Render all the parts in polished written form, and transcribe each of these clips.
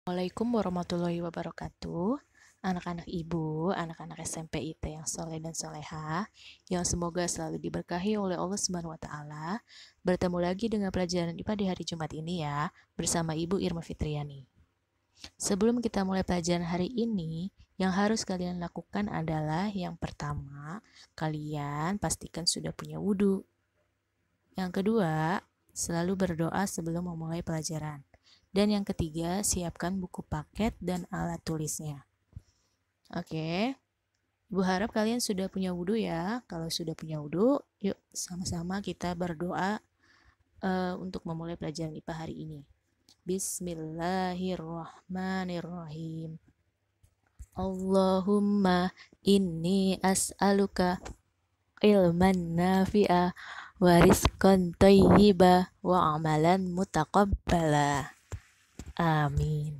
Assalamualaikum warahmatullahi wabarakatuh. Anak-anak ibu, anak-anak SMP IT yang soleh dan soleha, yang semoga selalu diberkahi oleh Allah Subhanahu wa Ta'ala. Bertemu lagi dengan pelajaran IPA di hari Jumat ini ya, bersama Ibu Irma Fitriani. Sebelum kita mulai pelajaran hari ini, yang harus kalian lakukan adalah yang pertama, kalian pastikan sudah punya wudhu. Yang kedua, selalu berdoa sebelum memulai pelajaran. Dan yang ketiga, siapkan buku paket dan alat tulisnya. Oke, Ibu harap kalian sudah punya wudhu ya. Kalau sudah punya wudhu, yuk sama-sama kita berdoa untuk memulai pelajaran IPA hari ini. Bismillahirrahmanirrahim. Allahumma inni as'aluka ilman nafi'a wa rizqan thayyiba wa amalan mutaqabbala. Amin.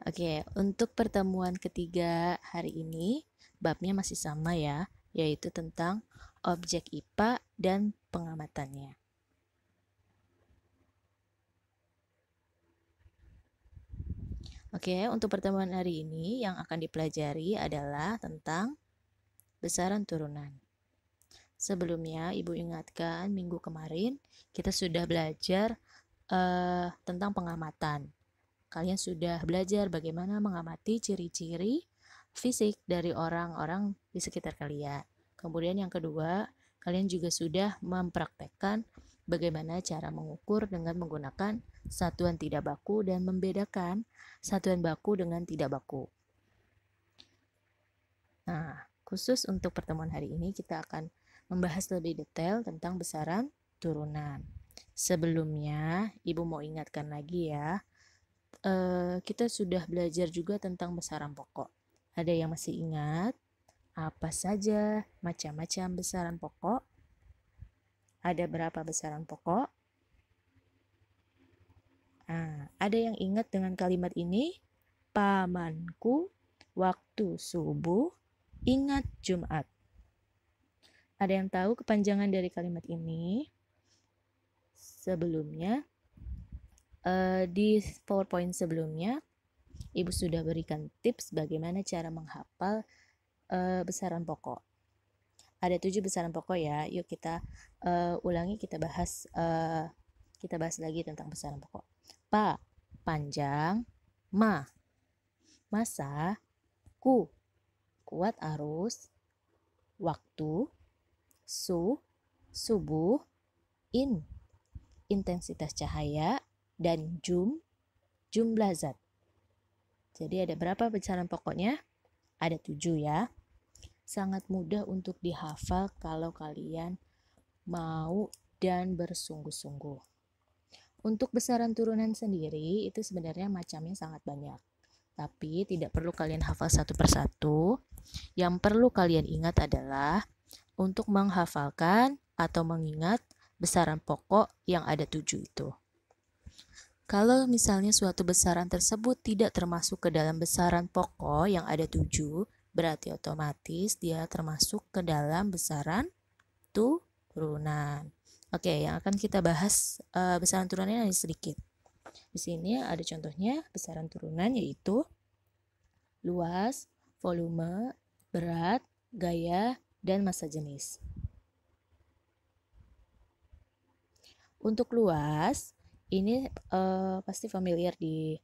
Oke, untuk pertemuan ketiga hari ini, babnya masih sama ya, yaitu tentang objek IPA dan pengamatannya. Oke, untuk pertemuan hari ini yang akan dipelajari adalah tentang besaran turunan. Sebelumnya, Ibu ingatkan minggu kemarin kita sudah belajar tentang pengamatan. Kalian sudah belajar bagaimana mengamati ciri-ciri fisik dari orang-orang di sekitar kalian. Kemudian yang kedua, kalian juga sudah mempraktekkan bagaimana cara mengukur dengan menggunakan satuan tidak baku dan membedakan satuan baku dengan tidak baku. Nah, khusus untuk pertemuan hari ini kita akan membahas lebih detail tentang besaran turunan. Sebelumnya, Ibu mau ingatkan lagi ya, kita sudah belajar juga tentang besaran pokok. Ada yang masih ingat apa saja macam-macam besaran pokok? Ada berapa besaran pokok? Nah, ada yang ingat dengan kalimat ini? Pamanku waktu subuh ingat Jumat. Ada yang tahu kepanjangan dari kalimat ini? Sebelumnya, di PowerPoint sebelumnya, Ibu sudah berikan tips bagaimana cara menghafal besaran pokok. Ada 7 besaran pokok ya. Yuk kita ulangi, kita bahas lagi tentang besaran pokok. Pa, panjang. Ma, masa. Ku, kuat arus. Waktu. Su, subuh. In, intensitas cahaya. Dan jumlah zat. Jadi ada berapa besaran pokoknya? Ada 7 ya. Sangat mudah untuk dihafal kalau kalian mau dan bersungguh-sungguh. Untuk besaran turunan sendiri itu sebenarnya macamnya sangat banyak. Tapi tidak perlu kalian hafal satu persatu. Yang perlu kalian ingat adalah untuk menghafalkan atau mengingat besaran pokok yang ada 7 itu. Kalau misalnya suatu besaran tersebut tidak termasuk ke dalam besaran pokok yang ada 7, berarti otomatis dia termasuk ke dalam besaran turunan. Oke, yang akan kita bahas besaran turunannya hanya sedikit. Di sini ada contohnya besaran turunan yaitu luas, volume, berat, gaya, dan massa jenis. Untuk luas, ini pasti familiar di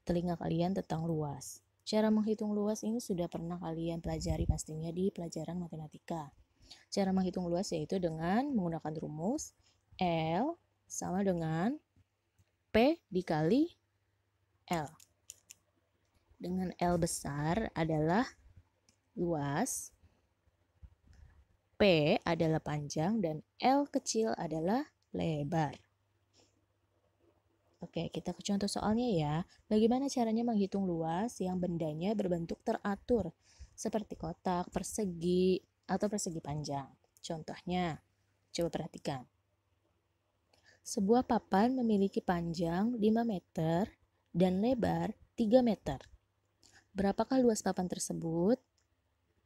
telinga kalian tentang luas. Cara menghitung luas ini sudah pernah kalian pelajari pastinya di pelajaran matematika. Cara menghitung luas yaitu dengan menggunakan rumus L sama dengan P dikali L. Dengan L besar adalah luas, P adalah panjang, dan L kecil adalah lebar. Oke, kita ke contoh soalnya ya. Bagaimana caranya menghitung luas yang bendanya berbentuk teratur, seperti kotak, persegi, atau persegi panjang. Contohnya, coba perhatikan. Sebuah papan memiliki panjang 5 meter dan lebar 3 meter. Berapakah luas papan tersebut?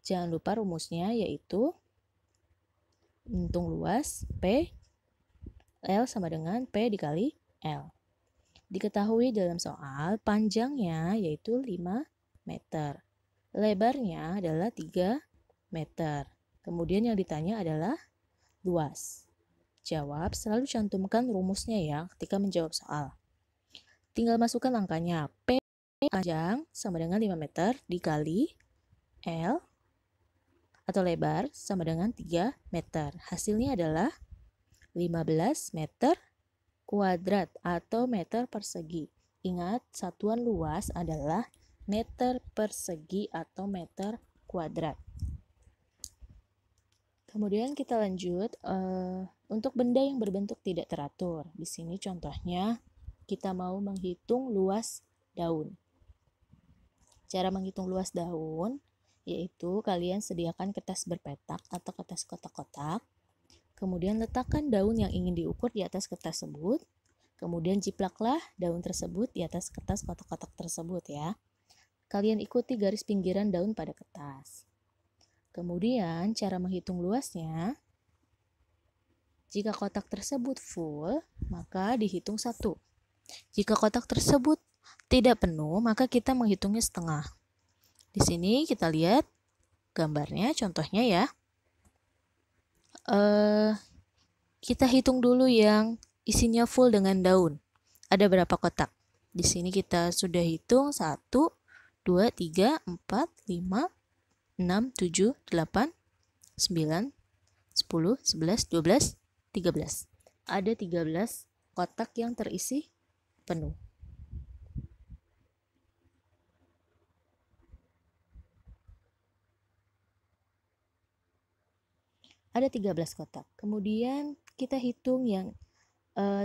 Jangan lupa rumusnya yaitu hitung luas P, L sama dengan P dikali L. Diketahui dalam soal panjangnya yaitu 5 meter. Lebarnya adalah 3 meter. Kemudian yang ditanya adalah luas. Jawab, selalu cantumkan rumusnya ya ketika menjawab soal. Tinggal masukkan angkanya. P panjang sama dengan 5 meter dikali L atau lebar sama dengan 3 meter. Hasilnya adalah 15 meter kuadrat atau meter persegi. Ingat, satuan luas adalah meter persegi atau meter kuadrat. Kemudian kita lanjut untuk benda yang berbentuk tidak teratur. Di sini contohnya kita mau menghitung luas daun. Cara menghitung luas daun yaitu kalian sediakan kertas berpetak atau kertas kotak-kotak. Kemudian letakkan daun yang ingin diukur di atas kertas tersebut. Kemudian jiplaklah daun tersebut di atas kertas kotak-kotak tersebut ya. Kalian ikuti garis pinggiran daun pada kertas. Kemudian cara menghitung luasnya, jika kotak tersebut full, maka dihitung 1. Jika kotak tersebut tidak penuh, maka kita menghitungnya setengah. Di sini kita lihat gambarnya, contohnya ya. Kita hitung dulu yang isinya full dengan daun. Ada berapa kotak? Di sini kita sudah hitung 1, 2, 3, 4, 5, 6, 7, 8, 9, 10, 11, 12, 13. Ada 13 kotak yang terisi penuh. Ada 13 kotak. Kemudian kita hitung yang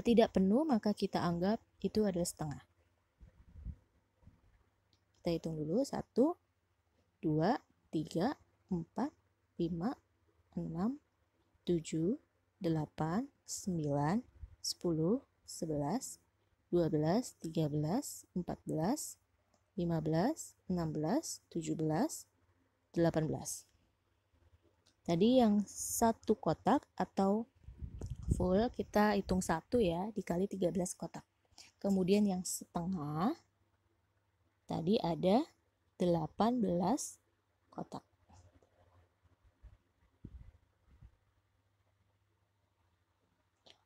tidak penuh, maka kita anggap itu adalah setengah. Kita hitung dulu 1, 2, 3, 4, 5, 6, 7, 8, 9, 10, 11, 12, 13, 14, 15, 16, 17, 18. Tadi yang 1 kotak atau full kita hitung 1 ya, dikali 13 kotak. Kemudian yang setengah tadi ada 18 kotak.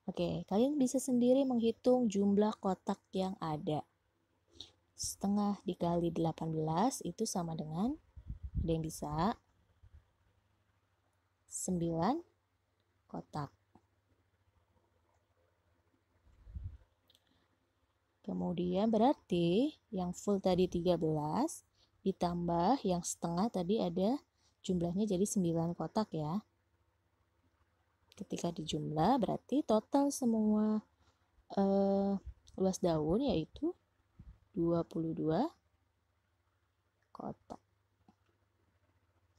Oke, kalian bisa sendiri menghitung jumlah kotak yang ada. Setengah dikali 18 itu sama dengan, ada yang bisa 9 kotak. Kemudian berarti yang full tadi 13 ditambah yang setengah tadi ada jumlahnya jadi 9 kotak ya. Ketika dijumlah berarti total semua luas daun yaitu 22 kotak.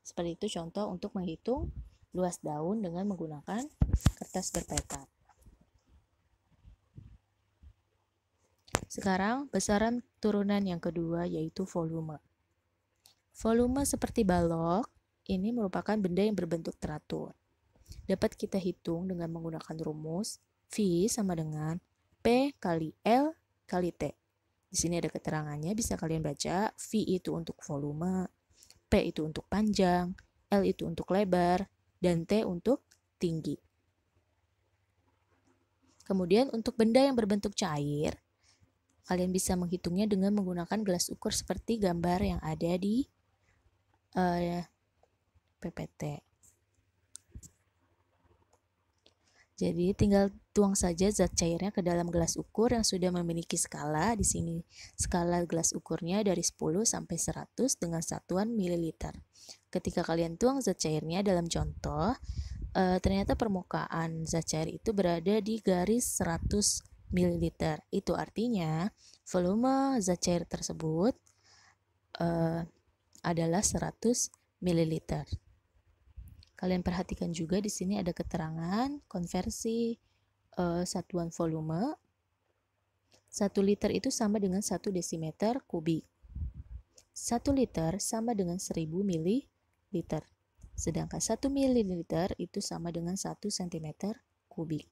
Seperti itu contoh untuk menghitung luas daun dengan menggunakan kertas berpetak. Sekarang besaran turunan yang kedua yaitu volume. Volume seperti balok ini merupakan benda yang berbentuk teratur. Dapat kita hitung dengan menggunakan rumus V sama dengan P kali L kali T. Di sini ada keterangannya, bisa kalian baca. V itu untuk volume, P itu untuk panjang, L itu untuk lebar, dan T untuk tinggi. Kemudian untuk benda yang berbentuk cair, kalian bisa menghitungnya dengan menggunakan gelas ukur seperti gambar yang ada di PPT. Jadi tinggal tuang saja zat cairnya ke dalam gelas ukur yang sudah memiliki skala. Di sini skala gelas ukurnya dari 10 sampai 100 dengan satuan mililiter. Ketika kalian tuang zat cairnya dalam contoh, ternyata permukaan zat cair itu berada di garis 100 ml. Itu artinya volume zat cair tersebut adalah 100 ml. Kalian perhatikan juga di sini ada keterangan konversi satuan volume. 1 liter itu sama dengan 1 desimeter kubik. 1 liter sama dengan 1000 mililiter. Sedangkan 1 mililiter itu sama dengan 1 cm kubik.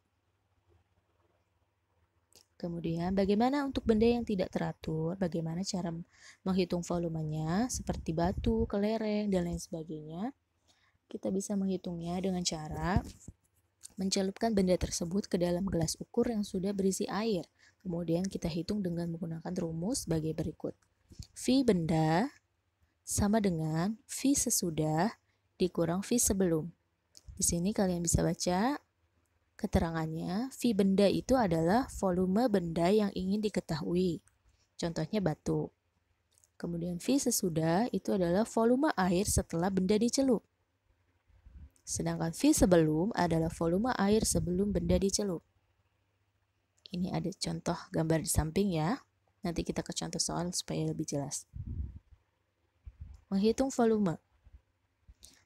Kemudian bagaimana untuk benda yang tidak teratur, bagaimana cara menghitung volumenya seperti batu, kelereng, dan lain sebagainya. Kita bisa menghitungnya dengan cara mencelupkan benda tersebut ke dalam gelas ukur yang sudah berisi air. Kemudian kita hitung dengan menggunakan rumus sebagai berikut. V benda sama dengan V sesudah dikurang V sebelum. Di sini kalian bisa baca keterangannya. V benda itu adalah volume benda yang ingin diketahui. Contohnya batu. Kemudian V sesudah itu adalah volume air setelah benda dicelup. Sedangkan V sebelum adalah volume air sebelum benda dicelup. Ini ada contoh gambar di samping ya. Nanti kita ke contoh soal supaya lebih jelas. Menghitung volume.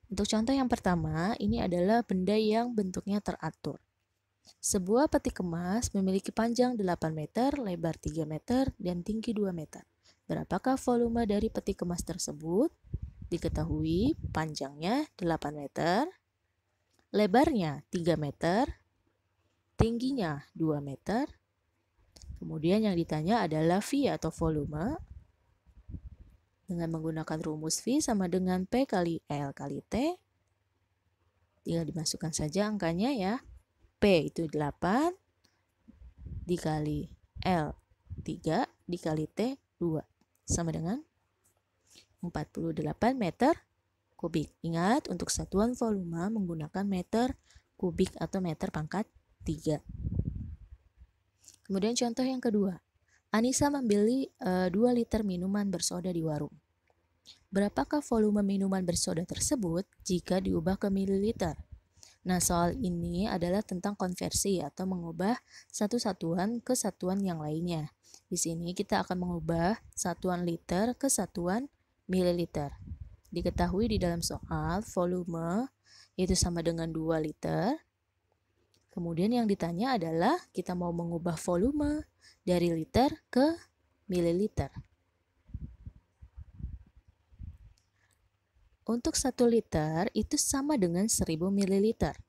Untuk contoh yang pertama, ini adalah benda yang bentuknya teratur. Sebuah peti kemas memiliki panjang 8 meter, lebar 3 meter, dan tinggi 2 meter. Berapakah volume dari peti kemas tersebut? Diketahui panjangnya 8 meter, lebarnya 3 meter, tingginya 2 meter. Kemudian yang ditanya adalah V atau volume. Dengan menggunakan rumus V sama dengan P kali L kali T. Tinggal dimasukkan saja angkanya ya. P itu 8 dikali L 3 dikali T 2 sama dengan 48 meter kubik. Ingat, untuk satuan volume menggunakan meter kubik atau meter pangkat 3. Kemudian contoh yang kedua. Anissa membeli 2 liter minuman bersoda di warung. Berapakah volume minuman bersoda tersebut jika diubah ke mililiter? Nah, soal ini adalah tentang konversi atau mengubah satu satuan ke satuan yang lainnya. Di sini kita akan mengubah satuan liter ke satuan mililiter. Diketahui di dalam soal volume itu sama dengan 2 liter. Kemudian yang ditanya adalah kita mau mengubah volume dari liter ke mililiter. Untuk 1 liter itu sama dengan 1000 mililiter.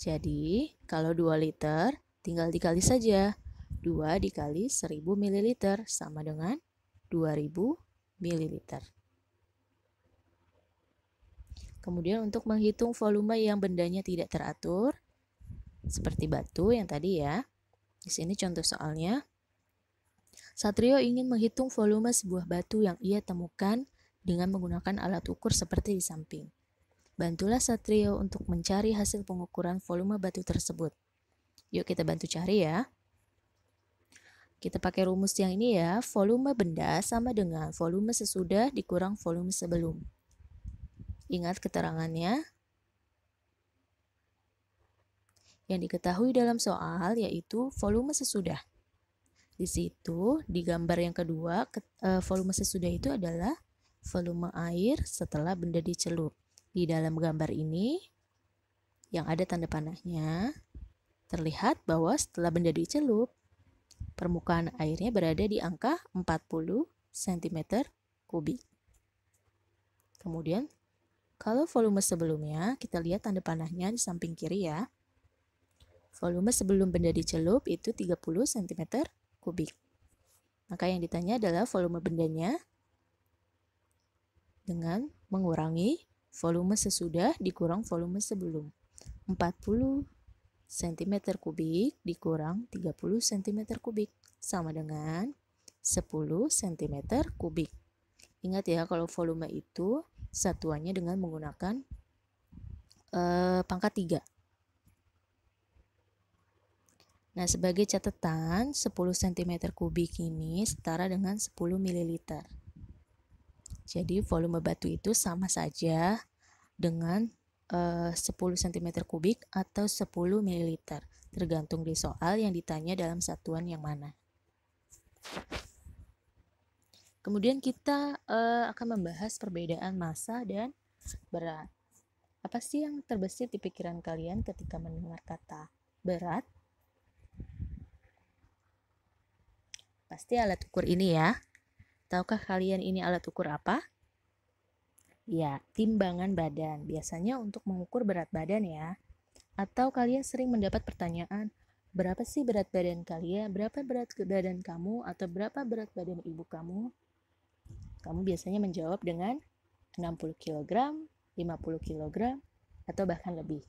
Jadi, kalau 2 liter tinggal dikali saja. 2 dikali 1000 mililiter sama dengan 2000 mililiter. Kemudian untuk menghitung volume yang bendanya tidak teratur, seperti batu yang tadi ya. Di sini contoh soalnya. Satrio ingin menghitung volume sebuah batu yang ia temukan dengan menggunakan alat ukur seperti di samping. Bantulah Satrio untuk mencari hasil pengukuran volume batu tersebut. Yuk kita bantu cari ya. Kita pakai rumus yang ini ya. Volume benda sama dengan volume sesudah dikurang volume sebelum. Ingat keterangannya. Yang diketahui dalam soal yaitu volume sesudah. Di situ di gambar yang kedua volume sesudah itu adalah volume air setelah benda dicelup. Di dalam gambar ini yang ada tanda panahnya terlihat bahwa setelah benda dicelup permukaan airnya berada di angka 40 cm kubik. Kemudian kalau volume sebelumnya kita lihat tanda panahnya di samping kiri ya. Volume sebelum benda dicelup itu 30 cm kubik. Maka yang ditanya adalah volume bendanya dengan mengurangi volume sesudah dikurang volume sebelum. 40 cm kubik dikurang 30 cm kubik sama dengan 10 cm kubik. Ingat ya, kalau volume itu satuannya dengan menggunakan pangkat 3. Nah, sebagai catatan 10 cm kubik ini setara dengan 10 ml. Jadi volume batu itu sama saja dengan 10 cm kubik atau 10 ml, tergantung di soal yang ditanya dalam satuan yang mana. Kemudian kita akan membahas perbedaan massa dan berat. Apa sih yang terbesit di pikiran kalian ketika mendengar kata berat? Pasti alat ukur ini ya. Tahukah kalian ini alat ukur apa? Ya, timbangan badan. Biasanya untuk mengukur berat badan ya. Atau kalian sering mendapat pertanyaan, berapa sih berat badan kalian, berapa berat badan kamu, atau berapa berat badan ibu kamu? Kamu biasanya menjawab dengan 60 kg, 50 kg, atau bahkan lebih.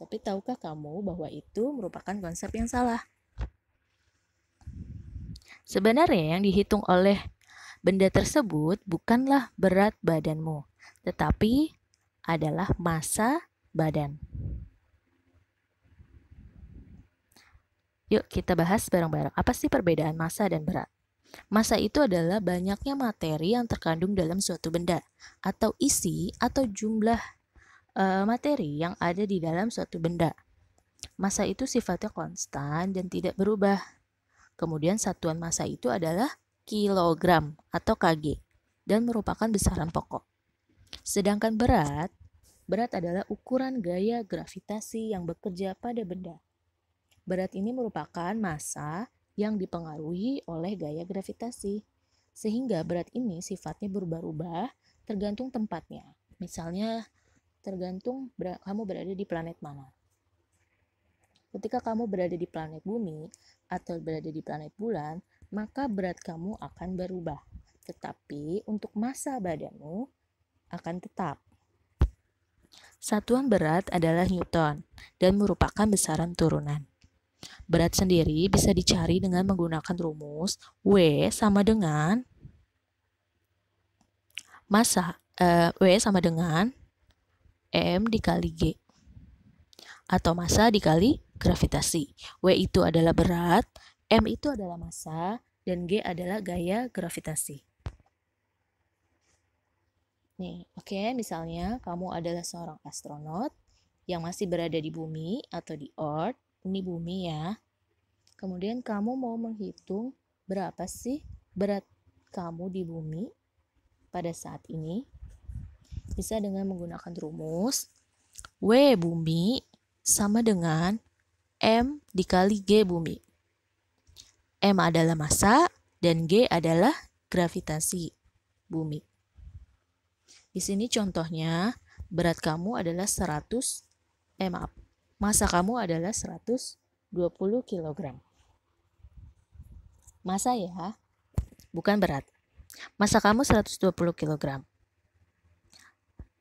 Tapi tahukah kamu bahwa itu merupakan konsep yang salah? Sebenarnya yang dihitung oleh benda tersebut bukanlah berat badanmu, tetapi adalah massa badan. Yuk kita bahas bareng-bareng. Apa sih perbedaan massa dan berat? Massa itu adalah banyaknya materi yang terkandung dalam suatu benda, atau isi atau jumlah materi yang ada di dalam suatu benda. Massa itu sifatnya konstan dan tidak berubah. Kemudian satuan massa itu adalah kilogram atau kg dan merupakan besaran pokok. Sedangkan berat adalah ukuran gaya gravitasi yang bekerja pada benda. Berat ini merupakan massa yang dipengaruhi oleh gaya gravitasi. Sehingga berat ini sifatnya berubah-ubah tergantung tempatnya. Misalnya tergantung kamu berada di planet mana. Ketika kamu berada di planet bumi atau berada di planet bulan, maka berat kamu akan berubah. Tetapi untuk massa badanmu akan tetap. Satuan berat adalah Newton dan merupakan besaran turunan. Berat sendiri bisa dicari dengan menggunakan rumus W sama dengan massa W sama dengan M dikali G atau massa dikali gravitasi. W itu adalah berat, M itu adalah massa, dan G adalah gaya gravitasi. Nih, oke, misalnya kamu adalah seorang astronot yang masih berada di bumi atau di Earth. Ini bumi ya. Kemudian kamu mau menghitung berapa sih berat kamu di bumi pada saat ini. Bisa dengan menggunakan rumus W bumi sama dengan M dikali G bumi. M adalah massa dan G adalah gravitasi bumi. Di sini contohnya berat kamu adalah massa kamu adalah 120 kg. Massa ya, bukan berat. Massa kamu 120 kg.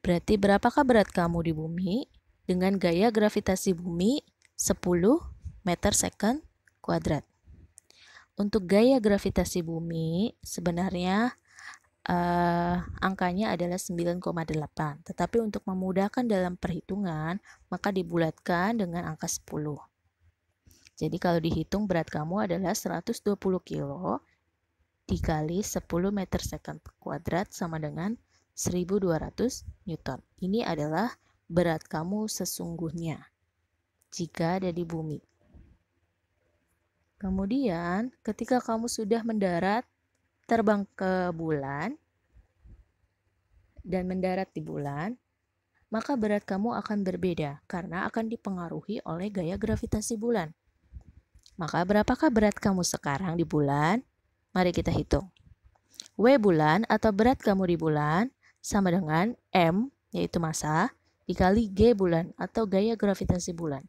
Berarti berapakah berat kamu di bumi dengan gaya gravitasi bumi 10 meter second kuadrat. Untuk gaya gravitasi bumi sebenarnya angkanya adalah 9,8. Tetapi untuk memudahkan dalam perhitungan, maka dibulatkan dengan angka 10. Jadi kalau dihitung berat kamu adalah 120 kilo dikali 10 meter second kuadrat sama dengan 1200 Newton. Ini adalah berat kamu sesungguhnya jika ada di bumi. Kemudian ketika kamu sudah mendarat, terbang ke bulan dan mendarat di bulan, maka berat kamu akan berbeda karena akan dipengaruhi oleh gaya gravitasi bulan. Maka berapakah berat kamu sekarang di bulan? Mari kita hitung. W bulan atau berat kamu di bulan sama dengan M, yaitu massa, dikali G bulan atau gaya gravitasi bulan.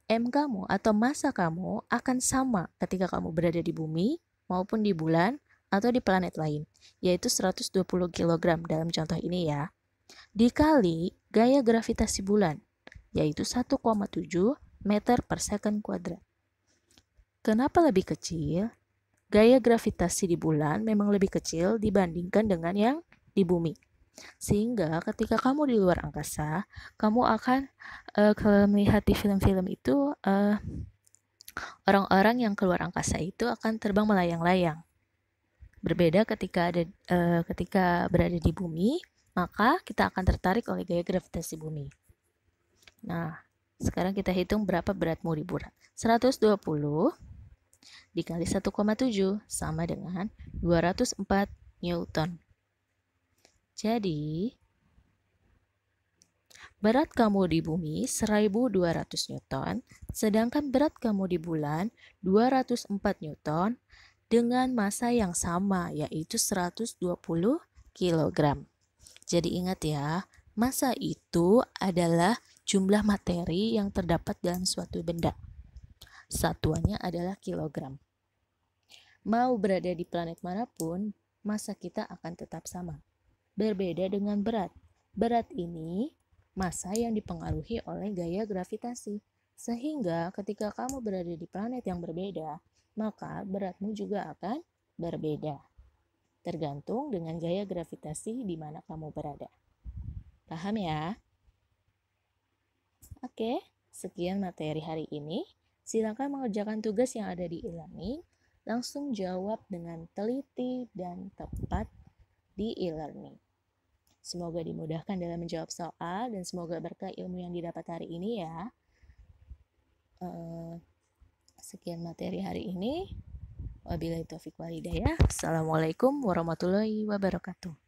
M kamu atau massa kamu akan sama ketika kamu berada di bumi maupun di bulan atau di planet lain, yaitu 120 kg dalam contoh ini ya, dikali gaya gravitasi bulan, yaitu 1,7 meter per second kuadrat. Kenapa lebih kecil? Gaya gravitasi di bulan memang lebih kecil dibandingkan dengan yang di bumi. Sehingga ketika kamu di luar angkasa, kamu akan melihat di film-film itu orang-orang yang keluar angkasa itu akan terbang melayang-layang. Berbeda ketika berada di bumi, maka kita akan tertarik oleh gaya gravitasi bumi. Nah, sekarang kita hitung berapa beratmu di bulan. 120 dikali 1,7 sama dengan 204 Newton. Jadi, berat kamu di bumi 1200 Newton, sedangkan berat kamu di bulan 204 Newton dengan massa yang sama, yaitu 120 kg. Jadi ingat ya, Massa itu adalah jumlah materi yang terdapat dalam suatu benda. Satuannya adalah kilogram. Mau berada di planet manapun, massa kita akan tetap sama. Berbeda dengan berat. Berat ini massa yang dipengaruhi oleh gaya gravitasi. Sehingga ketika kamu berada di planet yang berbeda, maka beratmu juga akan berbeda. Tergantung dengan gaya gravitasi di mana kamu berada. Paham ya? Oke, sekian materi hari ini. Silakan mengerjakan tugas yang ada di e-learning. Langsung jawab dengan teliti dan tepat di e-learning. Semoga dimudahkan dalam menjawab soal dan semoga berkah ilmu yang didapat hari ini ya. Sekian materi hari ini. Wabillahi taufiq walhidayah. Assalamualaikum warahmatullahi wabarakatuh.